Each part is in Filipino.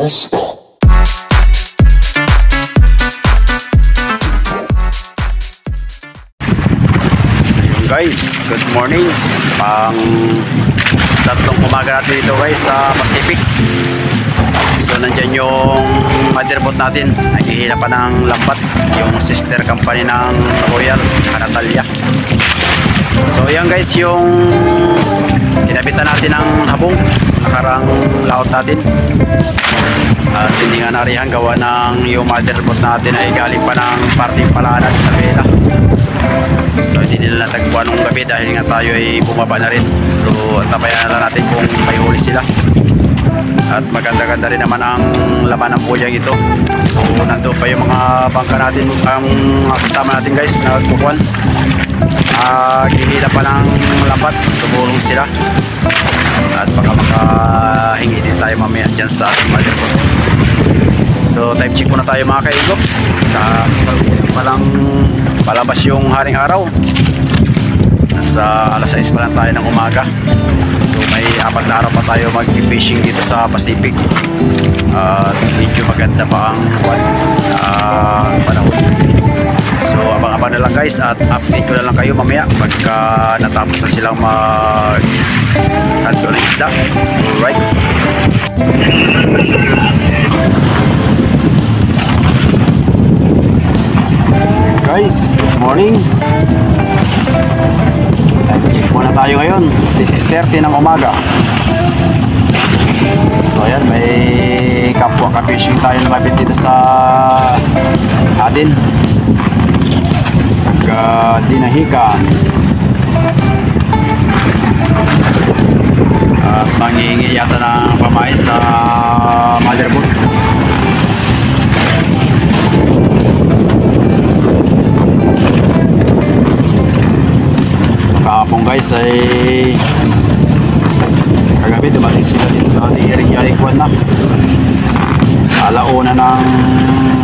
Guys, good morning. Pang tatlong umaga natin dito guys sa Pacific. So nandyan yung motherboard natin, naghihila pa ng lambat, yung sister company ng Royal Anatalia. So yan guys, yung inabitan natin ng habong nakarang laot natin. At hindi nga narihan gawa ng yung motherboard natin ay galing pa ng parting palanan sa Vela. So hindi nila natagpuan nung gabi dahil nga tayo ay bumaba na rin. So tapayan na natin kung may huli sila. At maganda-ganda rin naman ang laman ng buyang ito. So nandun pa yung mga bangka natin, ang kasama natin guys na nagpupuan. Gihila pa ng lambat, tumulong sila. At baka makahingi din tayo mamaya dyan sa ating motherboard. So time check muna tayo mga kaigops. Sa palang palabas yung haring araw. Nasa alas 6 pa lang tayo ng umaga. So may 4 na araw pa tayo mag-fishing dito sa Pacific. Medyo maganda pa ang panahon. So abang-abang na lang guys at update ko na lang kayo mamaya pagka natapos na silang mag-tanto ng isda. Alright. Guys, good morning. Nag-check muna tayo ngayon, 6:30 ng umaga. So ayan, may kapwa ka-fishing tayo lumapit dito sa atin. Dinahikan. At mangingi yata ng pamain sa motherboard. Kahapon guys ay kagabi dumating sila dito sa ating area ikuan na alauna ng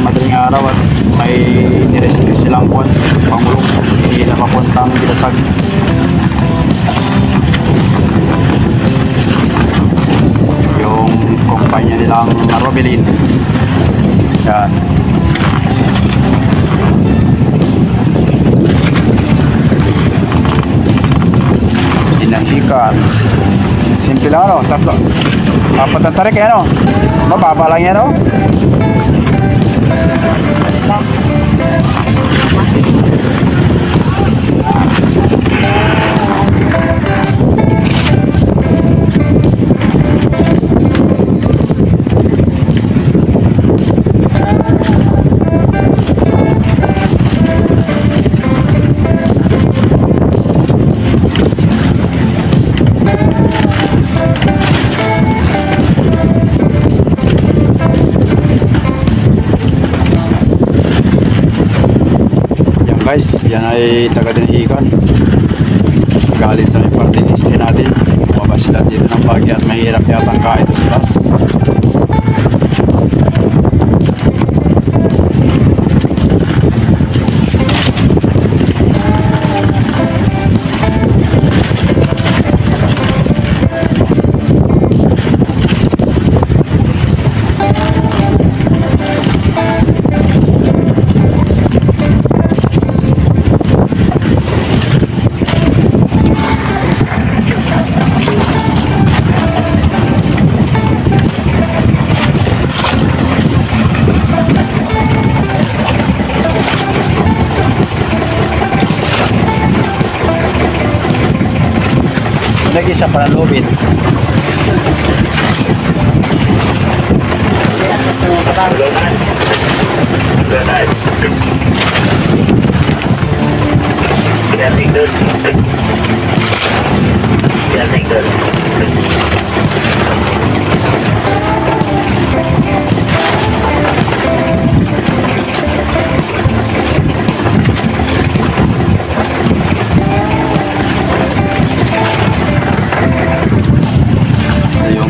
madaling araw at may nirescue silang kuwan pangulong, hindi na papuntang Bilasag. Yung kumpanya nilang Robilin yan. Dinahikan. Simple lang ano, tatlo. Apat ang tarik yan o. Mababa lang yan o. Guys, yan ay taga-Dinahikan. Galing sa may partiniste natin. Bumaba sila dito ng bagya at mahirap yata ang kahit uslas. Isa para lubid.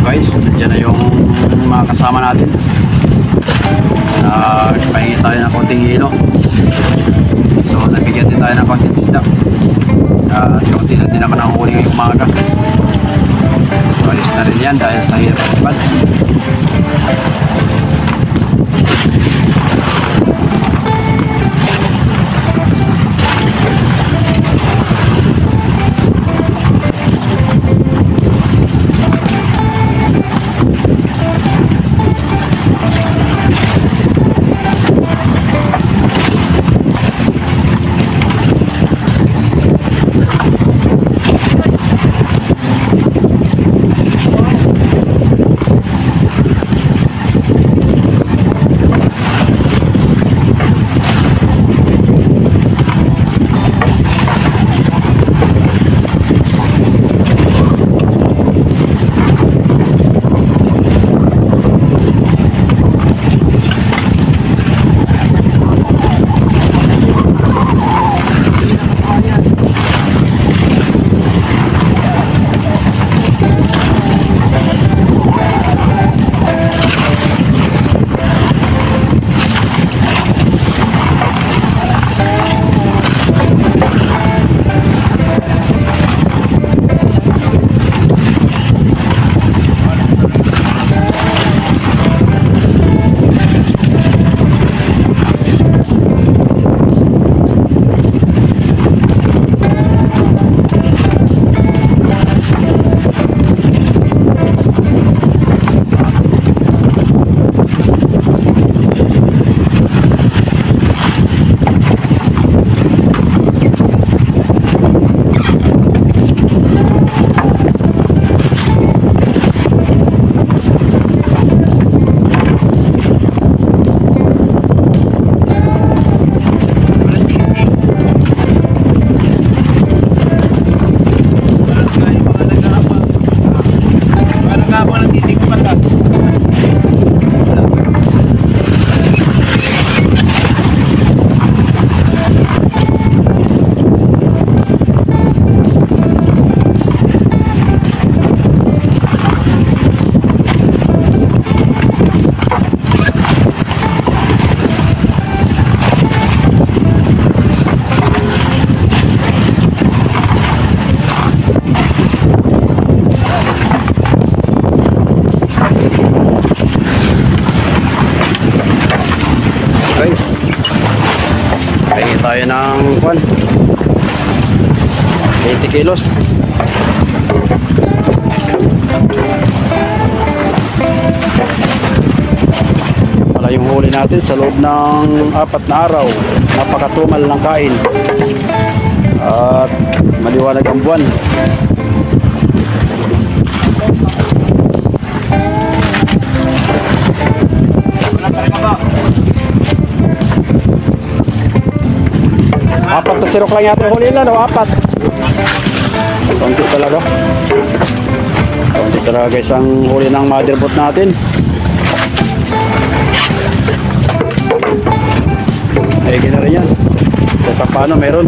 Guys, nandiyan na yung mga kasama natin. Nagpahingi tayo ng konting hilo. So nabigyan din tayo ng konting isda. Kaunti lang din naman ang huli ngayong umaga. So alis na rin yan dahil sa hirap sa sipad. tayo ng 80 kilos. Wala yung huli natin sa loob ng 4 na araw. Napakatumal ng kain at maliwanag ang buwan. Apat na sirok lang yata yung huli nila, no? 4. Konti talaga. Konti talaga guys ang huli ng motherboard natin. Ay, gina rin yan. Kung paano meron.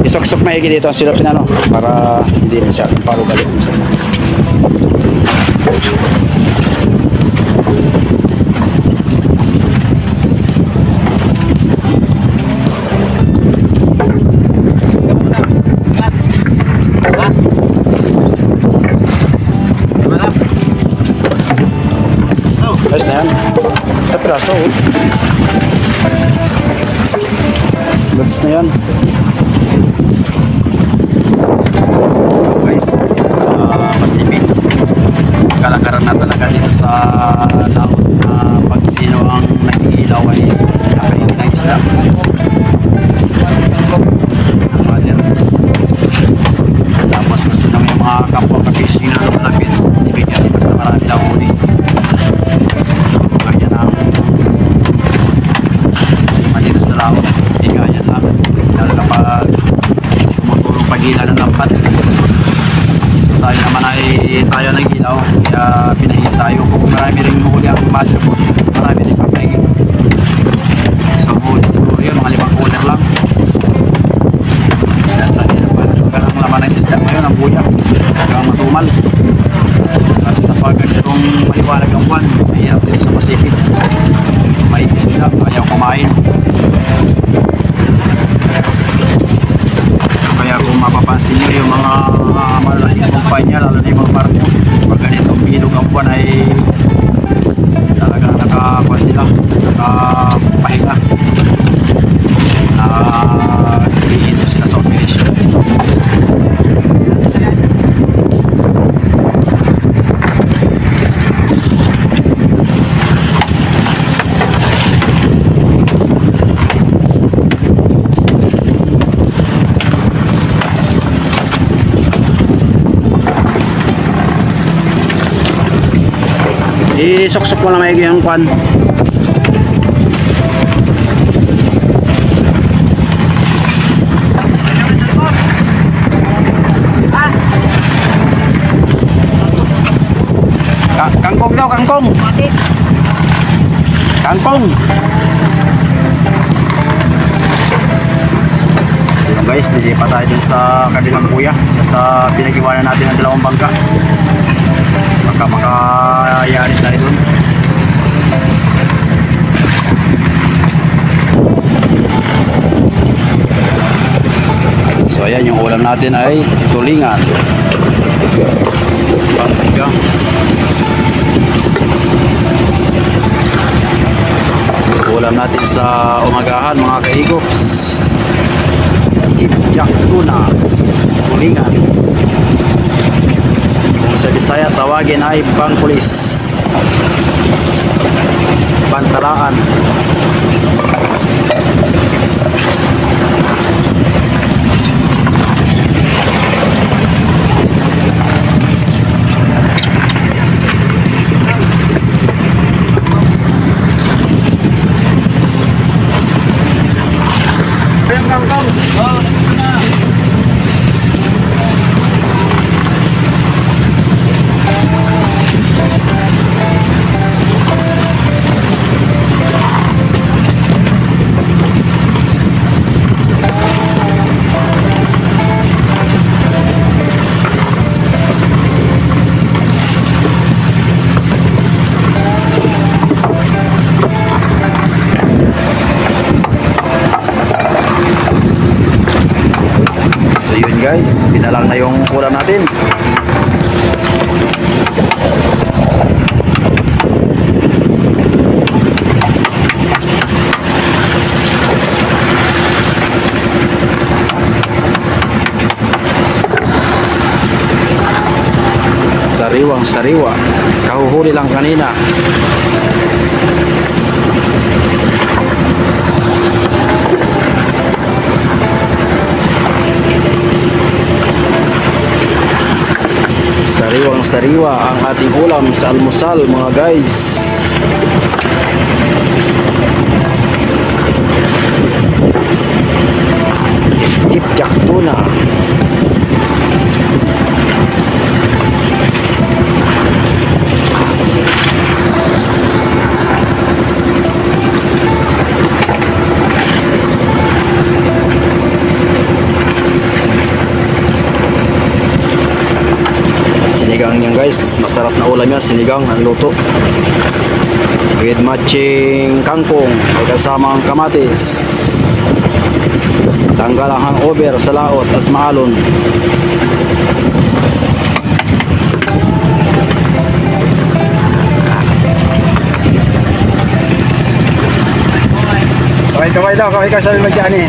Isok-sok maigi dito ang silapin ano para hindi masyadong parugalit. Ayos na yan. Sa piraso. Goods na yan. Guys, sa Pacific, kalakaran na talaga dito sa laot na pag sino ang nag-iilaw ay nakainin ng isda. Tapos kung sino yung mga kapwa ka-fishing na lumalapit, ibigyan basta marami lang huli. Kaya na sistema dito sa laot, hindi kaya lang lalo kapag tumutulong pag-ila ng lampat. Tayo naman ay tayo nag-ilaw, kaya pinahin tayo. Kung marami rin huli ang motherboard, marami din pagkain. So huli yun, mga 5 cooler lang. Nasa ganang laman ng isda ngayon ang buya, hanggang matumal. Basta pag ganitong maliwanag ang buwan, mahirap din sa Pacific. May isda, ayaw kumain. Kaya kung mapapansin nyo yung mga malalaking kumpanya, lalo na yung mga barko, pag ganitong bilog ang buwan ay talagang nakakuha sila, nakapahinga, nag-iinto sila sa operation. Isok-sok mo na maigi yung kwan. Kangkong daw, kangkong. Kangkong. So guys, lilipat tayo din sa kabilang buya. Sa pinag-iwanan natin ang 2 bangka. Baka makayari tayo dun. So ayan, yung ulam natin ay tulingan, pangsiga. Ulam natin sa umagahan mga kahigops, skipjack tuna, tulingan. Sa Bisaya tawagin ay bangkulis, bantalaan. na yung ulam natin. Sariwang sariwa, kahuhuli lang kanina. Sariwang sariwa ang ating ulam sa almusal mga guys. Skipjack tuna. Sinigang yan guys, masarap na ulam yan, sinigang ang luto with matching kangkong, may kasamang kamatis, tanggal ang hangover sa laot at maalon. Kaway daw, kaway ka sabi mo dyan eh.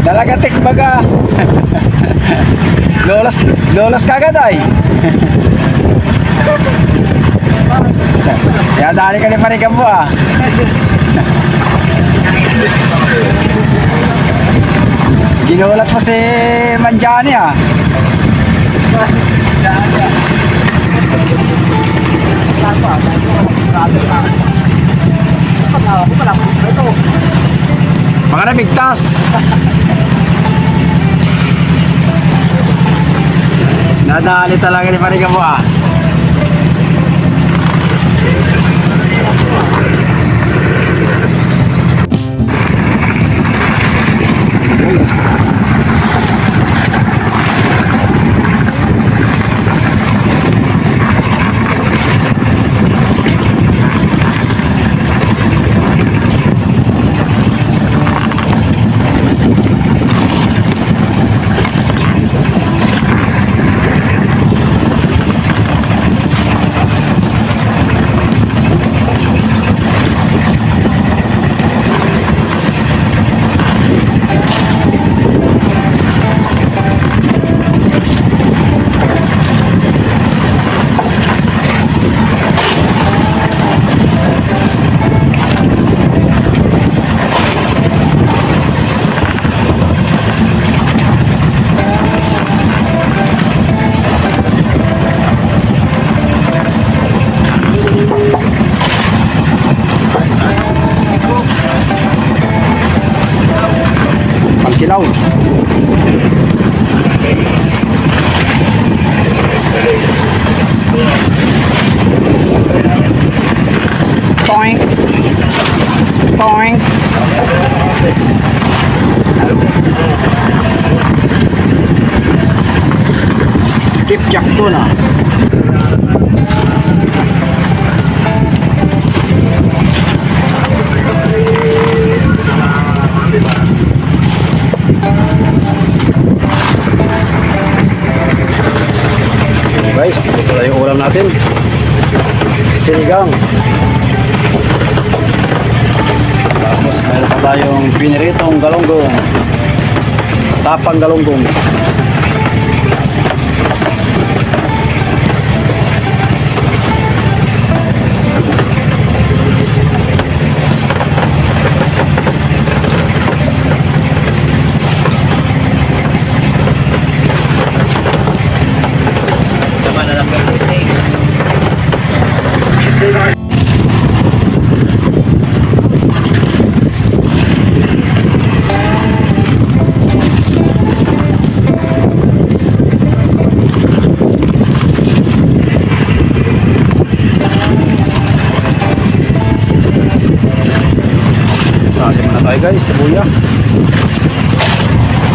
Dalagatik baga. Lolos kagad ay. Ya dari ka ni panikan mo ah. Ginulat mo si Manjani ah. Mga nabigtas. Nadali talaga ni panikan mo ah. Kilaw. Toink. Toink. Skipjack tuna. Guys, ito na yung ulam natin. Sinigang. Tapos meron pa tayong piniritong galunggong. Tapang galunggong. Okay guys, sibuya.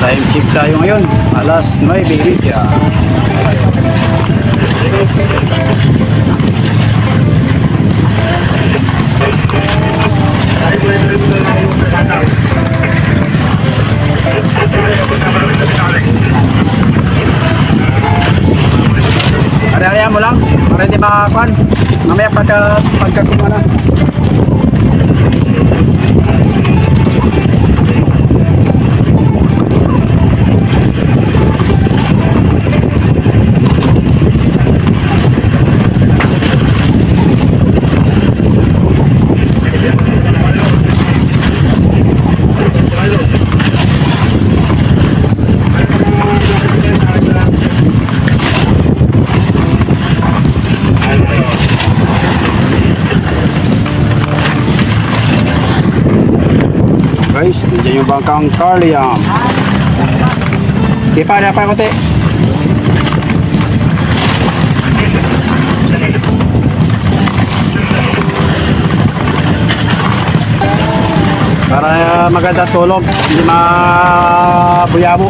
Time check tayo ngayon, alas 9:30. hindi makakuan. Mamaya pagka kumana. Guys, nandiyan yung bangkang Carliam. Kipa na pa konti. Para maganda tulog, hindi mabuyabo.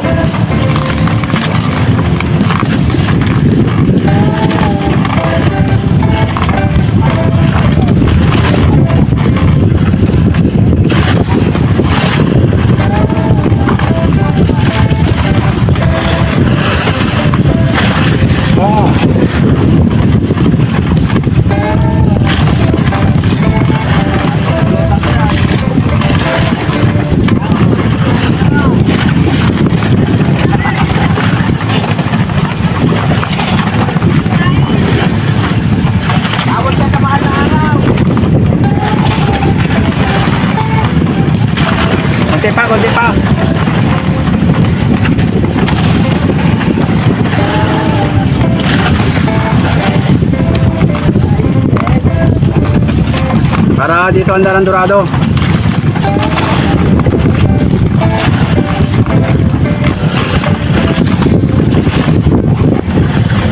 Konti pa. Para dito ang Dalan Dorado.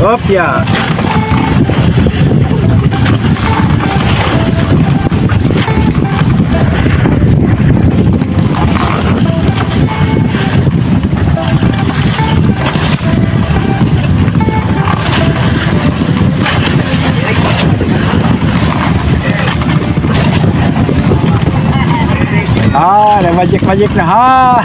Opya. Magic na ha.